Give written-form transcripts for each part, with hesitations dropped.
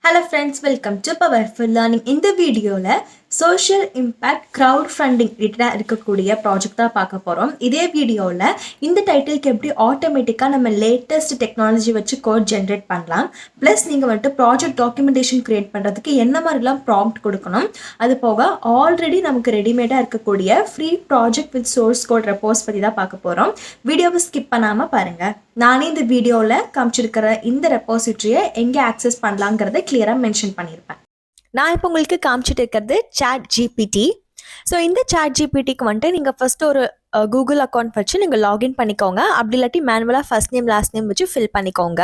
Hello friends, welcome to Powerful Learning. இந்த வீடியோவில் social impact crowd funding ரிலேட்டடாக இருக்கக்கூடிய ப்ராஜெக்ட் தான் பார்க்க போகிறோம். இதே வீடியோவில் இந்த டைட்டிலுக்கு எப்படி ஆட்டோமேட்டிக்காக நம்ம லேட்டஸ்ட் டெக்னாலஜி வச்சு கோட் ஜென்ரேட் பண்ணலாம், ப்ளஸ் நீங்கள் வந்துட்டு ப்ராஜெக்ட் டாக்குமெண்டேஷன் க்ரியேட் பண்ணுறதுக்கு என்ன மாதிரிலாம் ப்ராம்ப்ட் கொடுக்கணும், அது போக ஆல்ரெடி நமக்கு ரெடிமேடாக இருக்கக்கூடிய free project with source code repos பற்றி தான் பார்க்க போகிறோம். வீடியோவை ஸ்கிப் பண்ணாமல் பாருங்கள். நானே இந்த வீடியோவில் காமிச்சிருக்கிற இந்த ரெப்போசிட்டரியை எங்கே ஆக்சஸ் பண்ணலாங்கிறத கிளியராக மென்ஷன் பண்ணியிருப்பேன். நான் இப்போ உங்களுக்கு காமிச்சிட்டு இருக்கிறது ChatGPT. ஸோ இந்த ChatGPTக்கு வந்துட்டு நீங்கள் ஃபஸ்ட்டு ஒரு கூகுள் அக்கௌண்ட் வச்சு நீங்கள் லாகின் பண்ணிக்கோங்க. அப்படி இல்லாட்டி மேனுவலாக ஃபர்ஸ்ட் நேம் லாஸ்ட் நேம் வச்சு ஃபில் பண்ணிக்கோங்க.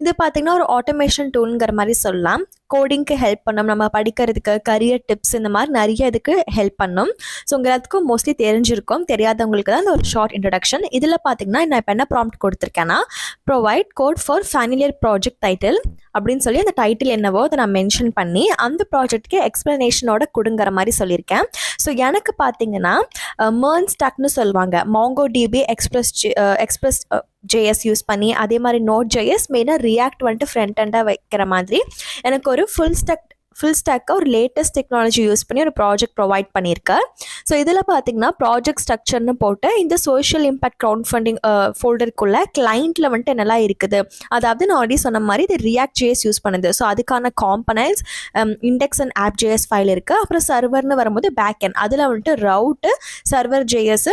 இது பார்த்திங்கன்னா ஒரு ஆட்டோமேஷன் டூலுங்கிற மாதிரி சொல்லலாம். கோடிங்க்கு ஹெல்ப் பண்ணும், நம்ம படிக்கிறதுக்கு கரியர் டிப்ஸ் இந்த மாதிரி நிறைய இதுக்கு ஹெல்ப் பண்ணும். ஸோ உங்கள் எல்லாத்துக்கும் மோஸ்ட்லி தெரிஞ்சிருக்கும், தெரியாதவங்களுக்கு தான் இந்த ஒரு ஷார்ட் இன்ட்ரடக்ஷன். இதில் பார்த்திங்கன்னா நான் இப்போ என்ன ப்ராம்ப்ட் கொடுத்துருக்கேன்னா, provide code for final project title அப்படின்னு சொல்லி அந்த டைட்டில் என்னவோ அதை நான் மென்ஷன் பண்ணி அந்த ப்ராஜெக்ட்க்கு எக்ஸ்ப்ளனேஷனோட கொடுங்கிற மாதிரி சொல்லியிருக்கேன். ஸோ எனக்கு பார்த்தீங்கன்னா MERN ஸ்டாக்னு சொல்லுவாங்க, MongoDB எக்ஸ்பிரஸ் JS யூஸ் பண்ணி, அதே மாதிரி Node.js மெயினாக ரியாக்ட் வந்துட்டு ஃப்ரண்ட் எண்டாக வைக்கிற மாதிரி எனக்கு ஒரு ஃபுல் ஸ்டாக்காக ஒரு லேட்டஸ்ட் டெக்னாலஜி யூஸ் பண்ணி ஒரு ப்ராஜெக்ட் ப்ரொவைட் பண்ணியிருக்கேன். ஸோ இதில் பார்த்தீங்கன்னா ப்ராஜெக்ட் ஸ்ட்ரக்சர்னு போட்டு இந்த சோஷியல் இம்பேக்ட் க்ரௌட் ஃபண்டிங் ஃபோல்டருக்குள்ளே கிளைண்ட்டில் வந்துட்டு என்னெல்லாம் இருக்குது, அதாவது நான் ஆல்ரெடி சொன்ன மாதிரி இது React.js யூஸ் பண்ணுது. ஸோ அதுக்கான காம்பனன்ட்ஸ், இண்டெக்ஸ் அண்ட் ஆப்.js ஃபைல் இருக்குது. அப்புறம் சர்வர்னு வரும்போது பேக் எண்ட், அதில் வந்துட்டு route, server JS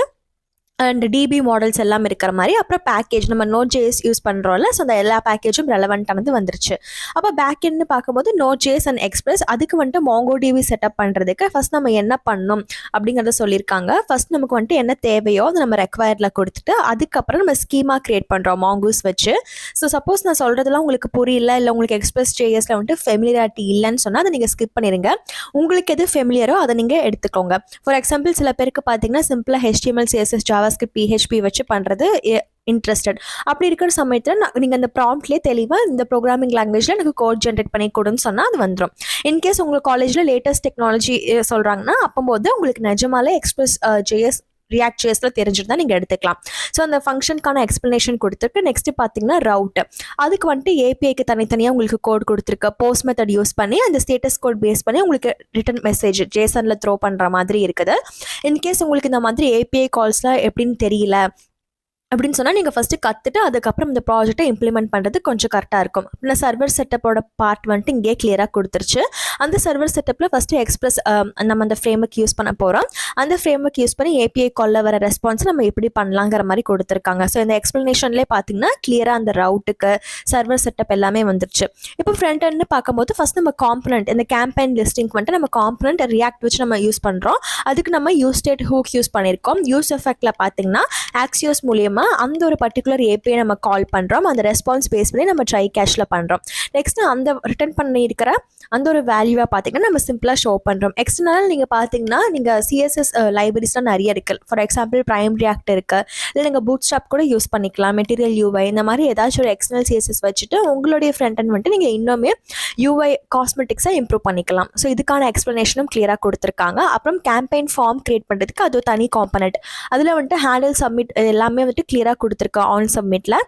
and DB models எல்லாம் இருக்கிற மாதிரி. அப்புறம் பேக்கேஜ் நம்ம Node.js யூஸ் பண்ணுறோம்ல, ஸோ அந்த எல்லா பேக்கேஜும் ரெலவெண்ட்டானது வந்துருச்சு. அப்போ பேக் எண்ட்னு பார்க்கும்போது Node.js அண்ட் எக்ஸ்பிரஸ், அதுக்கு வந்துட்டு MongoDB செட்டப் பண்ணுறதுக்கு ஃபஸ்ட் நம்ம என்ன பண்ணணும் அப்படிங்கிறத சொல்லியிருக்காங்க. ஃபஸ்ட் நமக்கு வந்துட்டு என்ன தேவையோ அதை நம்ம ரெக்வயர்டில் கொடுத்துட்டு அதுக்கப்புறம் நம்ம ஸ்கீமா க்ரியேட் பண்ணுறோம் மாங்கூஸ் வச்சு. ஸோ சப்போஸ் நான் சொல்கிறதுலாம் உங்களுக்கு புரியல, இல்லை உங்களுக்கு எக்ஸ்பிரஸ் JSல வந்துட்டு ஃபெமிலியாரிட்டி இல்லைன்னு சொன்னால் அதை நீங்கள் ஸ்கிப் பண்ணிடுங்க. உங்களுக்கு எது ஃபெமிலியரோ அதை நீங்கள் எடுத்துக்கோங்க. ஃபார் எக்ஸாம்பிள் சில பேருக்கு பார்த்தீங்கன்னா சிம்பிளாக HTML CSS JavaScript PHP வச்சு பண்ணுறது இன்ட்ரெஸ்டட். அப்படி இருக்கிற சமயத்தில் நீங்கள் அந்த ப்ராம்ப்ட்லேயே தெளிவாக இந்த ப்ரோக்ராமிங் லாங்குவேஜில் எனக்கு கோட் ஜென்ரேட் பண்ணி கொடுன்னு சொன்னால் அது வந்துடும். இன்கேஸ் உங்கள் காலேஜில் லேட்டஸ்ட் டெக்னாலஜி சொல்கிறாங்கன்னா அப்போது உங்களுக்கு நிஜமாலே எக்ஸ்பிரஸ் JS React.jsல தெரிஞ்சுட்டு தான் நீங்கள் எடுத்துக்கலாம். ஸோ அந்த ஃபங்க்ஷனுக்கான எக்ஸ்ப்ளனேஷன் கொடுத்துருக்கு. நெக்ஸ்ட்டு பார்த்தீங்கன்னா ரவுட், அதுக்கு வந்துட்டு APIக்கு தனித்தனியாக உங்களுக்கு கோட் கொடுத்துருக்கு. போஸ்ட் மெத்தட் யூஸ் பண்ணி அந்த ஸ்டேட்டஸ் கோட் பேஸ் பண்ணி உங்களுக்கு ரிட்டன் மெசேஜ் JSONல த்ரோ பண்ணுற மாதிரி இருக்குது. இன்கேஸ் உங்களுக்கு இந்த மாதிரி API கால்ஸ்லாம் எப்படின்னு தெரியல அப்படின்னு சொன்னால் நீங்கள் ஃபஸ்ட்டு கற்றுட்டு அதுக்கப்புறம் இந்த ப்ராஜெக்டை இம்ப்ளிமெண்ட் பண்ணுறது கொஞ்சம் கரெக்டாக இருக்கும். அப்படின்னா சர்வர் செட்டப்போட பார்ட் வந்துட்டு இங்கே கிளியராக கொடுத்துருச்சு. அந்த சர்வர் செட்டப்பில் ஃபஸ்ட்டு எக்ஸ்பிரஸ் நம்ம அந்த ஃப்ரேம்வொர்க் யூஸ் பண்ண போகிறோம். அந்த ஃப்ரேம்வொர்க் யூஸ் பண்ணி API காலில் வர ரெஸ்பான்ஸ் நம்ம எப்படி பண்ணலாங்கிற மாதிரி கொடுத்துருக்காங்க. ஸோ இந்த எக்ஸ்ப்ளனேஷன்லேயே பார்த்தீங்கன்னா கிளியராக அந்த ரவுட்டுக்கு சர்வர் செட்டப் எல்லாமே வந்துருச்சு. இப்போ ஃப்ரண்ட் எண்ட்னு பார்க்கும்போது ஃபஸ்ட் நம்ம காம்பனண்ட், இந்த கேம்பெயின் லிஸ்டிங் வந்துட்டு நம்ம காம்பனண்ட் React வச்சு நம்ம யூஸ் பண்ணுறோம். அதுக்கு நம்ம யூஸ்டேட் ஹூக் யூஸ் பண்ணியிருக்கோம். யூஸ் எஃபெக்டில் பார்த்தீங்கன்னா ஆக்சியோஸ் மூலியமாக அந்த ஒரு பர்டிகுலர் API நம்ம கால் பண்ணுறோம். அந்த ரெஸ்பான்ஸ் பேஸ் பண்ணி நம்ம ட்ரை கேஷில் பண்ணுறோம். நெக்ஸ்ட்டு அந்த ரிட்டர்ன் பண்ணியிருக்கிற அந்த ஒரு வேல்யூவாக பார்த்தீங்கன்னா நம்ம சிம்பிளாக ஷோ பண்ணுறோம். எக்ஸ்டர்னல் நீங்கள் பார்த்தீங்கன்னா நீங்கள் CSS லைப்ரரிஸ்லாம் நிறைய இருக்குது. ஃபார் எக்ஸாம்பிள் ப்ரைம் ரியாக்ட் இருக்குது, இல்லை நீங்கள் பூட்ஸ்ட்ராப் கூட யூஸ் பண்ணிக்கலாம். மெட்டீரியல் UI இந்த மாதிரி ஏதாச்சும் ஒரு எக்ஸ்டர்னல் CSS வச்சுட்டு உங்களுடைய ஃப்ரண்ட் எண்ட் வந்துட்டு நீங்கள் இன்னுமே UI காஸ்மெட்டிக்ஸை இம்ப்ரூவ் பண்ணிக்கலாம். ஸோ இதுக்கான எக்ஸ்ப்ளனேஷனும் கிளியராக கொடுத்துருக்காங்க. அப்புறம் கேம்பெயின் ஃபார்ம் கிரியேட் பண்ணுறதுக்கு அது தனி காம்பனண்ட், அதில் வந்துட்டு ஹேண்டில் சப்மிட் எல்லாமே வந்துட்டு கிளியராக கொடுத்துருக்கா ஆன் சப்மிட்டில்.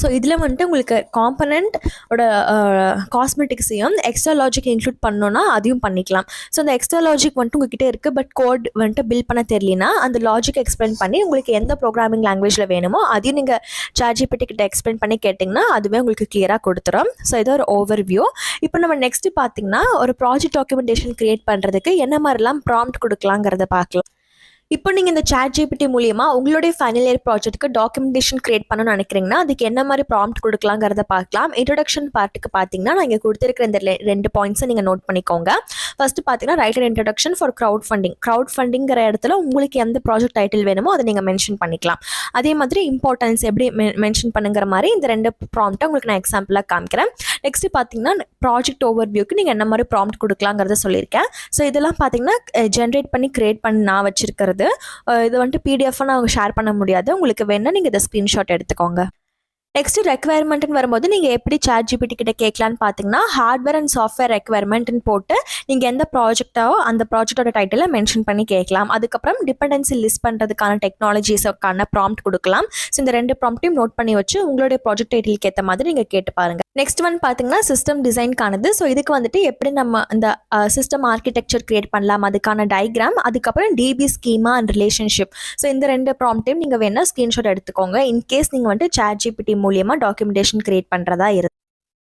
ஸோ இதில் வந்துட்டு உங்களுக்கு காம்பனண்ட்டோட காஸ்மெட்டிக்ஸையும் எக்ஸ்ட்ரா லாஜிக் இன்க்ளூட் பண்ணோன்னா அதையும் பண்ணிக்கலாம். ஸோ அந்த எக்ஸ்ட்ரா லாஜிக் வந்துட்டு உங்ககிட்ட இருக்குது, பட் கோட் வந்துட்டு பில்ட் பண்ண தெரியலனா அந்த லாஜிக் எக்ஸ்பிளைன் பண்ணி உங்களுக்கு எந்த ப்ரோக்ராமிங் லாங்குவேஜில் வேணுமோ அதையும் நீங்கள் ChatGPT கிட்ட எக்ஸ்பிளைன் பண்ணி கேட்டிங்கன்னா அதுவே உங்களுக்கு கிளியராக கொடுத்துரும். ஸோ இது ஒரு ஓவர் வியூ. இப்போ நம்ம நெக்ஸ்ட்டு பார்த்தீங்கன்னா ஒரு ப்ராஜெக்ட் டாக்குமெண்டேஷன் க்ரியேட் பண்ணுறதுக்கு என்ன மாதிரிலாம் ப்ராம்ப்ட் கொடுக்கலாங்கிறத பார்க்கலாம். இப்போ நீங்கள் இந்த ChatGPT மூலியமாக உங்களுடைய ஃபைனல் இயர் ப்ராஜெக்ட்டுக்கு டாக்குமெண்டேஷன் க்ரியேட் பண்ணணும்னு நினைக்கிறீங்கன்னா அதுக்கு என்ன மாதிரி ப்ராம்ப்ட் கொடுக்கலாங்கிறத பார்க்கலாம். இன்ட்ரடக்ஷன் பார்ட்டுக்கு பார்த்தீங்கன்னா நான் இங்கே கொடுத்துருக்கிற இந்த 2 பாயிண்ட்ஸை நீங்கள் நோட் பண்ணிக்கோங்க. ஃபஸ்ட்டு பார்த்தீங்கன்னா write and introduction for crowd ஃபண்டிங்கிற இடத்துல உங்களுக்கு எந்த ப்ராஜெக்ட் டைட்டில் வேணுமோ அதை நீங்கள் மென்ஷன் பண்ணிக்கலாம். அதே மாதிரி இம்பார்ட்டன்ஸ் எப்படி மென்ஷன் பண்ணுங்கிற மாதிரி இந்த 2 ப்ராம்ப்ட்டை உங்களுக்கு நான் எக்ஸாம்பிளாக காமிக்கிறேன். நெக்ஸ்ட்டு பார்த்தீங்கன்னா ப்ராஜெக்ட் ஓவர் வியூக்கு நீங்கள் என்ன மாதிரி ப்ராம்ப்ட் கொடுக்கலாங்கிறத சொல்லியிருக்கேன். ஸோ இதெல்லாம் பார்த்தீங்கன்னா ஜென்ரேட் பண்ணி க்ரியேட் பண்ணி நான் வச்சுருக்கிறது. இது வந்துட்டு PDF நான் ஷேர் பண்ண முடியாது. உங்களுக்கு வேணால் நீங்கள் இதை ஸ்க்ரீன்ஷாட் எடுத்துக்கோங்க. நெக்ஸ்ட் ரெக்யர்மெண்ட்னு வரும்போது நீங்கள் எப்படி சாட் ஜிபிடி கிட்ட கேட்கலான்னு பார்த்தீங்கன்னா ஹார்ட்வேர் அண்ட் சாஃப்ட்வேர் ரெக்யர்மெண்ட்னு போட்டு நீங்கள் எந்த ப்ராஜெக்டோ அந்த ப்ராஜெக்டோட டைட்டிலை மென்ஷன் பண்ணி கேட்கலாம். அதுக்கப்புறம் டிபெண்டன்சி லிஸ்ட் பண்ணுறதுக்கான டெக்னாலஜிஸுக்கான ப்ராம்ப்ட் கொடுக்கலாம். ஸோ இந்த 2 ப்ராம்ப்ட்டையும் நோட் பண்ணி வச்சு உங்களுடைய ப்ராஜெக்ட் டைட்டிலுக்கு ஏற்ற மாதிரி நீங்கள் கேட்டு பாருங்கள். நெக்ஸ்ட் ஒன் பார்த்தீங்கன்னா சிஸ்டம் டிசைன்கானது. ஸோ இதுக்கு வந்துட்டு எப்படி நம்ம இந்த சிஸ்டம் ஆர்கிடெக்சர் கிரியேட் பண்ணலாம், அதுக்கான டயக்ராம், அதுக்கப்புறம் DB schema and relationship. So இந்த 2 ப்ராம்ப்டையும் நீங்கள் வேணால் ஸ்க்ரீன்ஷாட் எடுத்துக்கோங்க இன்கேஸ் நீங்கள் வந்துட்டு சாட் ஜிபிடி மூலியமாக டாக்குமெண்டேஷன் கிரியேட் பண்ணுறதா இருக்கு.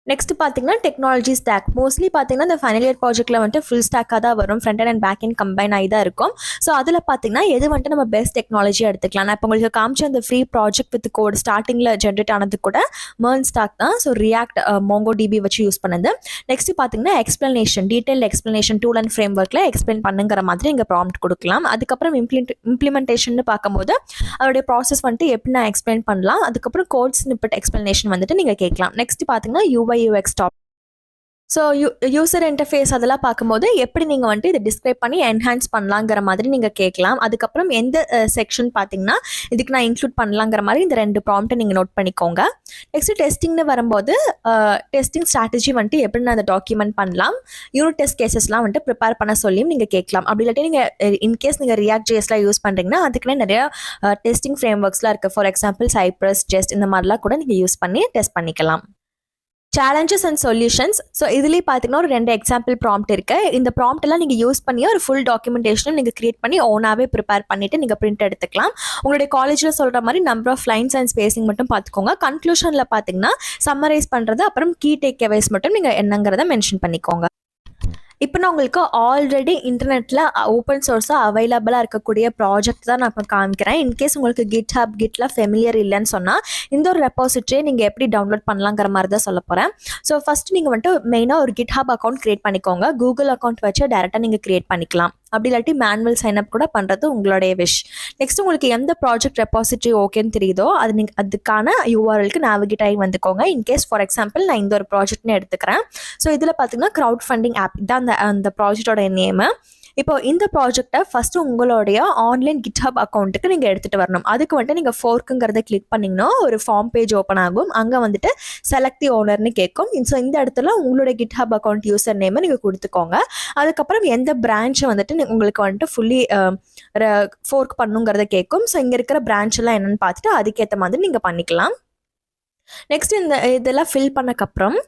நெக்ஸ்ட் பார்த்தீங்கன்னா டெக்னாலஜி ஸ்டாக். மோஸ்ட்லி பார்த்தீங்கன்னா இந்த ஃபைனல் இயர் ப்ராஜெக்ட்டில் வந்துட்டு ஃபுல் ஸ்டாக்காக தான் வரும், front and back and combine ஆகி தான் இருக்கும். ஸோ அதில் பார்த்தீங்கன்னா எது வந்துட்டு நம்ம பெஸ்ட் டெக்னாலஜியாக எடுத்துக்கலாம். நான் இப்போ உங்களுக்கு காமிச்ச அந்த ஃப்ரீ ப்ராஜெக்ட் வித் கோட் ஸ்டார்டிங்கில் ஜென்ரேட் ஆனது கூட MERN ஸ்டாக் தான். ஸோ ரியாக்ட் மோங்கோ டிபி வச்சு யூஸ் பண்ணது. நெக்ஸ்ட் பார்த்தீங்கன்னா explanation, detail explanation tool and frame ஒர்க்கில் எக்ஸ்பிளைன் பண்ணுங்கிற மாதிரி இங்கே ப்ராம்ப்ட் கொடுக்கலாம். அதுக்கப்புறம் இம்ப்ளிமெண்டேஷன் பார்க்கும்போது அதோடைய ப்ராசஸ் வந்துட்டு எப்படி நான் எக்ஸ்பிளைன் பண்ணலாம். அதுக்கப்புறம் கோட் ஸ்னிப்பெட் எக்ஸ்பிளனேஷன் வந்துட்டு நீங்கள் கேட்கலாம். நெக்ஸ்ட் பார்த்தீங்கன்னா UI UX top. So user interface அதெல்லாம் பார்க்கும்போது எப்படி நீங்கள் வந்துட்டு இதை டிஸ்கிரைப் பண்ணி என்ஹான்ஸ் பண்ணலாங்கிற மாதிரி நீங்கள் கேட்கலாம். அதுக்கப்புறம் எந்த செக்ஷன் பார்த்தீங்கன்னா இதுக்கு நான் இன்க்ளூட் பண்ணலாங்கிற மாதிரி இந்த 2 ப்ராம்ப்ட்டை நீங்கள் நோட் பண்ணிக்கோங்க. நெக்ஸ்ட் டெஸ்டிங்னு வரும்போது டெஸ்டிங் ஸ்ட்ராட்டஜி வந்துட்டு எப்படி நான் அதை டாக்குமெண்ட் பண்ணலாம், யூனிட் டெஸ்ட் கேசஸ்லாம் வந்துட்டு ப்ரிப்பேர் பண்ண சொல்லியும் நீங்கள் கேட்கலாம். அப்படி இல்லாட்டி நீங்கள் இன்கேஸ் நீங்கள் ரியாக்ட் ஜேஸ்லாம் யூஸ் பண்ணுறீங்கன்னா அதுக்குன்னே நிறைய டெஸ்டிங் ஃப்ரேம் ஒர்க்ஸ்லாம் இருக்குது. ஃபார் எக்ஸாம்பிள் சைப்ரஸ், ஜெஸ்ட் இந்த மாதிரிலாம் கூட நீங்கள் யூஸ் பண்ணி டெஸ்ட் பண்ணிக்கலாம். Challenges and solutions. ஸோ இதுலேயே பார்த்தீங்கன்னா ஒரு 2 எக்ஸாம்பிள் ப்ராம்ப்ட் இருக்குது. இந்த ப்ராம்ப்ட் எல்லாம் நீங்கள் யூஸ் பண்ணி ஒரு ஃபுல் டாக்குமெண்டேஷனும் நீங்கள் கிரியேட் பண்ணி ஓனாகவே ப்ரிப்பேர் பண்ணிவிட்டு நீங்கள் பிரிண்ட் எடுத்துக்கலாம். உங்களுடைய காலேஜில் சொல்கிற மாதிரி number of lines and spacing மட்டும் பார்த்துக்கோங்க. கன்க்ளூஷனில் பார்த்தீங்கன்னா சம்மரைஸ் பண்ணுறது அப்புறம் கீ டேக் அவேஸ் மட்டும் நீங்கள் என்னங்கிறத மென்ஷன் பண்ணிக்கோங்க. இப்போ நான் உங்களுக்கு ஆல்ரெடி இன்டர்நெட்டில் ஓப்பன் சோர்ஸாக அவைலபிளாக இருக்கக்கூடிய ப்ராஜெக்ட் தான் நான் இப்போ காமிக்கிறேன். இன்கேஸ் உங்களுக்கு GitHub கிட்லாம் ஃபெமிலியர் இல்லைன்னு சொன்னால் இந்த ஒரு ரெப்பாசிட்டரியை நீங்கள் எப்படி டவுன்லோட் பண்ணலாங்கிற மாதிரி தான் சொல்ல போகிறேன். ஸோ ஃபஸ்ட்டு நீங்கள் வந்துட்டு மெயினாக ஒரு GitHub அக்கௌண்ட் க்ரியேட் பண்ணிக்கோங்க. கூகுள் அக்கௌண்ட் வச்சு டேரெக்டாக நீங்கள் க்ரியேட் பண்ணிக்கலாம். அப்படி இல்லாட்டி மேனுவல் சைன்அப் கூட பண்ணுறது உங்களுடைய விஷ். நெக்ஸ்ட் உங்களுக்கு எந்த ப்ராஜெக்ட் ரெப்பாசிட்டரி ஓகேன்னு தெரியுதோ அது நீங்கள் அதுக்கான URLக்கு நேவிகேட் ஆகி வந்துக்கோங்க. இன்கேஸ் ஃபார் எக்ஸாம்பிள் நான் இந்த ஒரு ப்ராஜெக்ட்னு எடுத்துக்கிறேன். ஸோ இதில் பார்த்தீங்கன்னா க்ரௌட் ஃபண்டிங் ஆப் தான் அந்த ப்ராஜெக்டோட நேமு. இப்போ இந்த ப்ராஜெக்டை ஃபஸ்ட்டு உங்களுடைய ஆன்லைன் GitHub அக்கௌண்ட்டுக்கு நீங்கள் எடுத்துகிட்டு வரணும். அதுக்கு வந்துட்டு நீங்கள் ஃபோர்க்குங்கிறத கிளிக் பண்ணிங்கன்னா ஒரு ஃபார்ம் பேஜ் ஓப்பன் ஆகும். அங்கே வந்துட்டு செலக்ட் தி ஓனர்னு கேட்கும். ஸோ இந்த இடத்துல உங்களுடைய GitHub அக்கௌண்ட் யூசர் நேமை நீங்கள் கொடுத்துக்கோங்க. அதுக்கப்புறம் எந்த பிரான்ச்சை வந்துட்டு உங்களுக்கு வந்துட்டு ஃபுல்லி ஃபோர்க் பண்ணுங்கிறத கேட்கும். ஸோ இங்கே இருக்கிற பிரான்ச் எல்லாம் என்னென்னு பார்த்துட்டு அதுக்கேற்ற மாதிரி நீங்கள் பண்ணிக்கலாம். நெக்ஸ்ட் இதெல்லாம் ஃபில் பண்ணக்கப்புறம்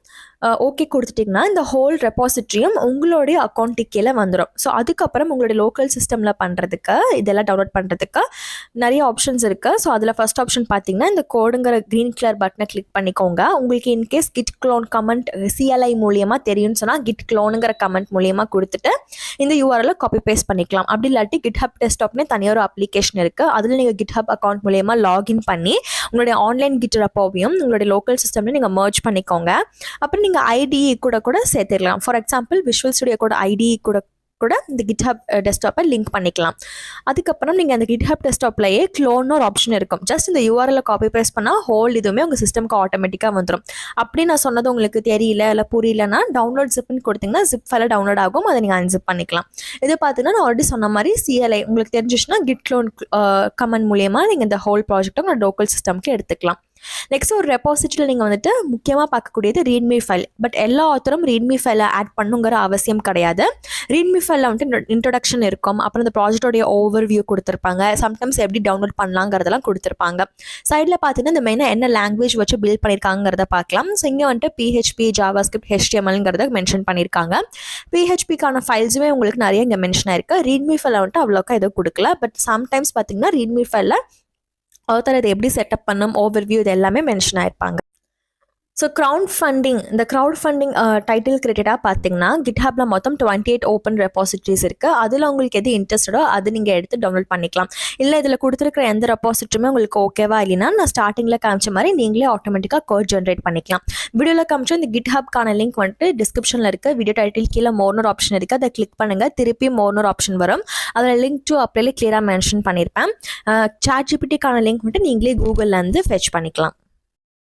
ஓகே கொடுத்துட்டிங்கன்னா இந்த ஹோல் ரெப்பாசிட்டரியும் உங்களுடைய அக்கௌண்ட்டுக்கு கீழே வந்துடும். ஸோ அதுக்கப்புறம் உங்களுடைய லோக்கல் சிஸ்டமில் பண்ணுறதுக்கு இதெல்லாம் டவுன்லோட் பண்ணுறதுக்கு நிறைய ஆப்ஷன்ஸ் இருக்குது. ஸோ அதில் ஃபர்ஸ்ட் ஆப்ஷன் பார்த்தீங்கன்னா இந்த கோடுங்கிற க்ரீன் கலர் பட்டனை கிளிக் பண்ணிக்கோங்க. உங்களுக்கு in case git clone command CLI மூலியமாக தெரியும்னு சொன்னால் கிட் க்ளோனுங்கிற கமெண்ட் மூலியமாக கொடுத்துட்டு இந்த URL காப்பி பேஸ்ட் பண்ணிக்கலாம். அப்படி இல்லாட்டி GitHub டெஸ்க்டாப்னே தனியாக ஒரு அப்ளிகேஷன் இருக்குது. அதில் நீங்கள் GitHub அக்கௌண்ட் மூலியமாக லாகின் பண்ணி உங்களுடைய ஆன்லைன் கிட் ரெப்போவையும் உங்களுடைய லோக்கல் சிஸ்டம்ல நீங்கள் மர்ஜ் பண்ணிக்கோங்க. அப்புறம் நீங்கள் IDE கூட சேர்த்துக்கலாம். ஃபார் எக்ஸாம்பிள் விஷுவல் ஸ்டுடியோ கூட IDE கூட இந்த GitHub டெஸ்க்டாப்பை லிங்க் பண்ணிக்கலாம். அதுக்கப்புறம் நீங்கள் அந்த GitHub டெஸ்க்டாப்லேயே க்ளோன்னு ஒரு ஆப்ஷன் இருக்கும். ஜஸ்ட் இந்த URL காப்பி பேஸ்ட் பண்ணால் ஹோல் இதுவுமே உங்கள் சிஸ்டம்க்கு ஆட்டோமேட்டிக்காக வந்துடும். அப்படி நான் சொன்னது உங்களுக்கு தெரியல இல்லை புரியலன்னா டவுன்லோட் ஜிப்னு கொடுத்தீங்கன்னா ஜிப் ஃபைல டவுன்லோட் ஆகும். அதை நீங்கள் அன்சிப் பண்ணிக்கலாம். இது பார்த்தீங்கன்னா நான் ஆல்ரெடி சொன்ன மாதிரி CLI உங்களுக்கு தெரிஞ்சிச்சுன்னா கிட் க்ளோன் கமெண்ட் மூலியமாக நீங்கள் இந்த ஹோல் ப்ராஜெக்ட்டை உங்கள் லோக்கல் சிஸ்டம்க்கு எடுத்துக்கலாம். நெக்ஸ்ட் ஒரு ரெப்பாசிட்டரியில் நீங்கள் வந்துட்டு முக்கியமாக பார்க்கக்கூடியது ரீட்மி ஃபைல். பட் எல்லா ஆத்தரும் ரீட்மி ஃபைலை ஆட் பண்ணுங்கிற அவசியம் கிடையாது. ரீட்மி ஃபைலில் வந்துட்டு இன்ட்ரடக்ஷன் இருக்கும். அப்புறம் இந்த ப்ராஜெக்டோடைய ஓவர்வியூ கொடுத்துருப்பாங்க. சம்டைம்ஸ் எப்படி டவுன்லோட் பண்ணலாங்கிறதெல்லாம் கொடுத்துருப்பாங்க. சைடில் பார்த்தீங்கன்னா இந்த மெயினாக என்ன லாங்குவேஜ் வச்சு பில்ட் பண்ணியிருக்காங்கிறத பார்க்கலாம். ஸோ இங்கே வந்துட்டு PHP, JavaScript, HTMLங்கிறத மென்ஷன் பண்ணியிருக்காங்க. PHPக்கான ஃபைல்ஸுமே உங்களுக்கு நிறைய இங்கே மென்ஷன் ஆயிருக்கு. ரீட்மி ஃபைலில் வந்துட்டு அவ்வளோக்கா எதுவும் கொடுக்கல. பட் சம்டைம்ஸ் பார்த்தீங்கன்னா ரீட்மி ஃபைலில் ஆத்தர் இதை எப்படி செட்டப் பண்ணும் ஓவர்வியூ இது எல்லாமே மென்ஷன் ஆயிருப்பாங்க. ஸோ இந்த க்ரௌட் ஃபண்டிங் டைட்டில் கிரியேட்டடாக பார்த்தீங்கன்னா GitHubல மொத்தம் 28 ஓப்பன் ரெப்பாசிட்டரிஸ் இருக்குது. அதில் உங்களுக்கு எது இன்ட்ரெஸ்டடோ அது நீங்கள் எடுத்து டவுன்லோட் பண்ணிக்கலாம். இல்லை இதில் கொடுத்துருக்கிற எந்த ரெப்பாசிட்டரியுமே உங்களுக்கு ஓகேவா இல்லைன்னா நான் ஸ்டார்டிங்கில் காமிச்ச மாதிரி நீங்களே ஆட்டோமேட்டிக்காக கோட் ஜென்ரேட் பண்ணிக்கலாம். வீடியோவில் காமிச்சோம் இந்த GitHubக்கான லிங்க் வந்துட்டு டிஸ்கிரிப்ஷனில் இருக்குது. வீடியோ டைட்டில் கீழே மோர்னு ஆப்ஷன் இருக்குது. அதை கிளிக் பண்ணுங்கள். திருப்பி மோர்னு ஆப்ஷன் வரும். அதில் லிங்க் டு அப்படியே கிளியராக மென்ஷன் பண்ணியிருப்பேன். ChatGPTக்கான லிங்க் வந்துட்டு நீங்களே கூகுள்லேருந்து ஃபெச் பண்ணிக்கலாம்.